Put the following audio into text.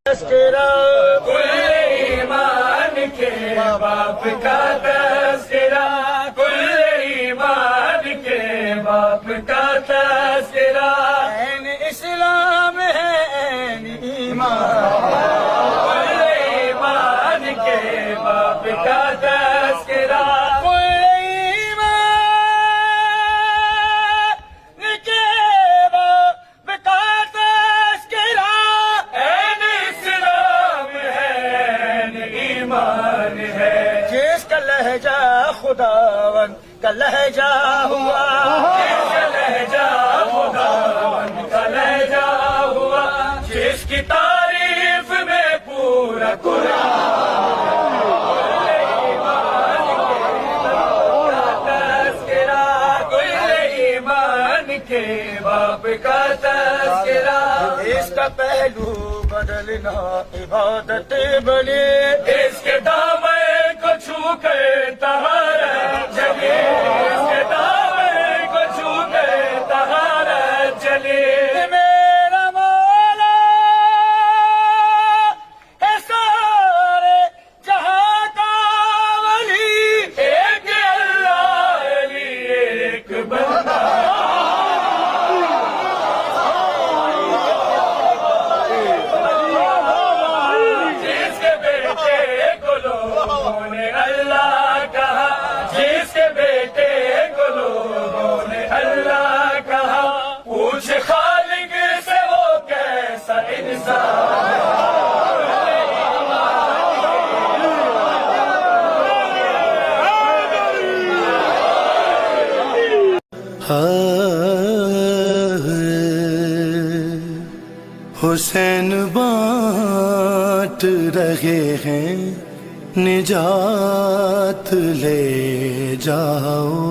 تذکرہ کل ایمان کے باپ کا تذکرہ، کل ایمان کے باپ کا تذکرہ، عین اسلام ہے عین ایمان، کل ایمان کے باپ کا تذکرہ، کل ایمان کے باپ کا تذکرہ، عین اسلام ہے عین ایمان ہے، جس کا لہجہ خداوند کا لہجہ ہوا، جس کا لہجہ خداوند کا لہجہ ہوا، جس کی تعریف میں پورا قرآن، کل ایمان کے باپ کا تذکرہ، اس کا پہلو بدلنا عبادت بنی، اس کے دامن کو چھو کر طہارت چلی، اس کے دامن کو چھو کر طہارت چلی، میرا مولا ہے سارے جہاں کا ولی، ایک اللہ علی ایک بندہ، جس کے بیٹے کو لوگوں نے اللہ کہا، جس کے بیٹے کو لوگوں نے اللہ کہا، پوچھ خالق سے وہ کیسا انسان حسین بانٹ رہے ہیں نجات لے جاؤ۔